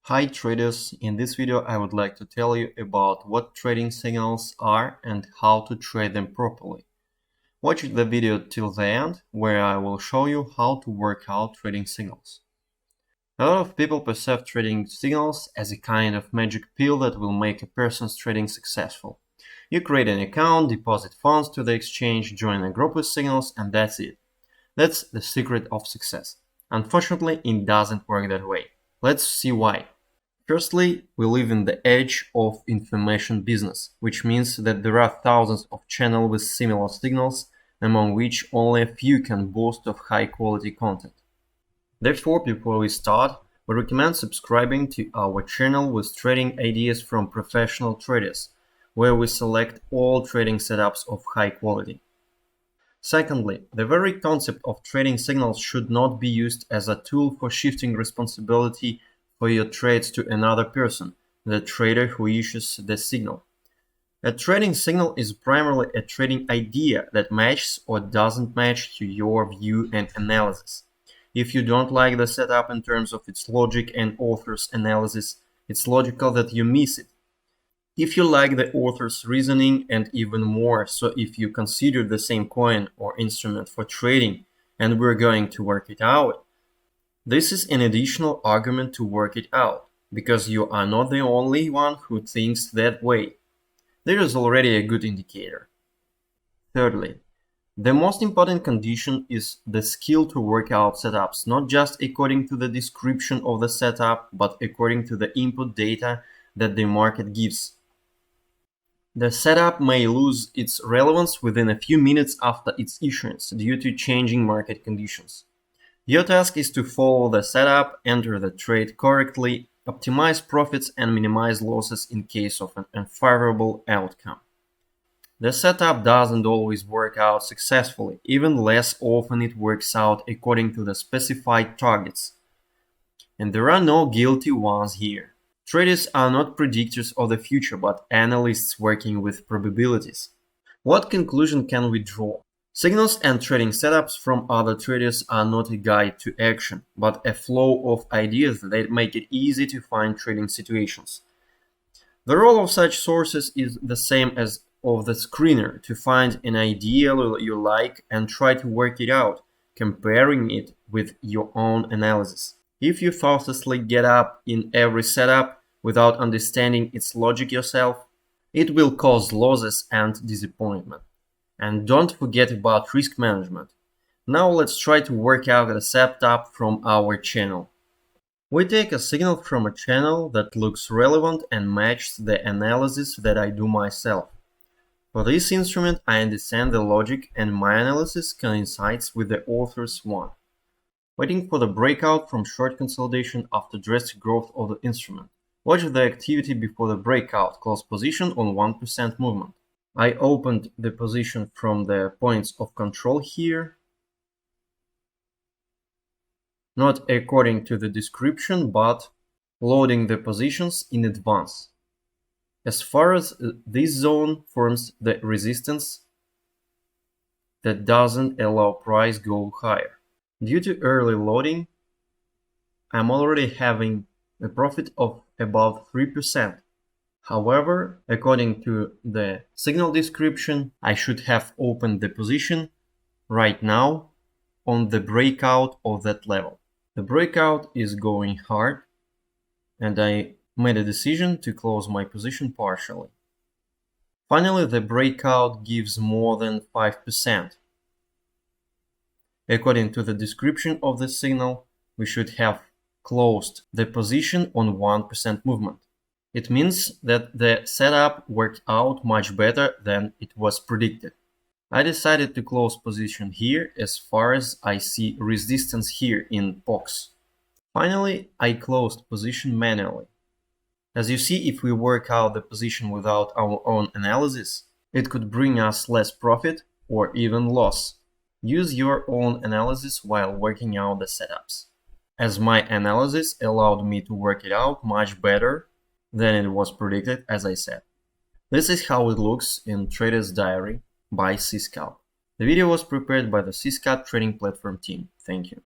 Hi traders, in this video I would like to tell you about what trading signals are and how to trade them properly. Watch the video till the end, where I will show you how to work out trading signals. A lot of people perceive trading signals as a kind of magic pill that will make a person's trading successful. You create an account, deposit funds to the exchange, join a group with signals, and that's it. That's the secret of success. Unfortunately, it doesn't work that way. Let's see why. Firstly, we live in the age of information business, which means that there are thousands of channels with similar signals, among which only a few can boast of high-quality content. Therefore, before we start, we recommend subscribing to our channel with trading ideas from professional traders, where we select all trading setups of high quality. Secondly, the very concept of trading signals should not be used as a tool for shifting responsibility for your trades to another person, the trader who issues the signal. A trading signal is primarily a trading idea that matches or doesn't match to your view and analysis. If you don't like the setup in terms of its logic and author's analysis, it's logical that you miss it. If you like the author's reasoning and even more so if you consider the same coin or instrument for trading and we're going to work it out, this is an additional argument to work it out, because you are not the only one who thinks that way. There is already a good indicator. Thirdly, the most important condition is the skill to work out setups, not just according to the description of the setup, but according to the input data that the market gives. The setup may lose its relevance within a few minutes after its issuance due to changing market conditions. Your task is to follow the setup, enter the trade correctly, optimize profits and minimize losses in case of an unfavorable outcome. The setup doesn't always work out successfully, even less often it works out according to the specified targets. And there are no guilty ones here. Traders are not predictors of the future, but analysts working with probabilities. What conclusion can we draw? Signals and trading setups from other traders are not a guide to action, but a flow of ideas that make it easy to find trading situations. The role of such sources is the same as of the screener, to find an idea you like and try to work it out, comparing it with your own analysis. If you thoughtlessly get up in every setup without understanding its logic yourself, it will cause losses and disappointment. And don't forget about risk management. Now let's try to work out a setup from our channel. We take a signal from a channel that looks relevant and matches the analysis that I do myself. For this instrument, I understand the logic and my analysis coincides with the author's one. Waiting for the breakout from short consolidation after drastic growth of the instrument. Watch the activity before the breakout, close position on 1% movement. I opened the position from the points of control here, not according to the description, but loading the positions in advance. As far as this zone forms the resistance that doesn't allow price go higher. Due to early loading, I'm already having a profit of about 3%. However, according to the signal description, I should have opened the position right now on the breakout of that level. The breakout is going hard, and I made a decision to close my position partially. Finally, the breakout gives more than 5%. According to the description of the signal, we should have closed the position on 1% movement. It means that the setup worked out much better than it was predicted. I decided to close position here as far as I see resistance here in POX. Finally, I closed position manually. As you see, if we work out the position without our own analysis, it could bring us less profit or even loss. Use your own analysis while working out the setups, as my analysis allowed me to work it out much better than it was predicted, as I said. This is how it looks in Trader's Diary by CScalp. The video was prepared by the CScalp trading platform team. Thank you.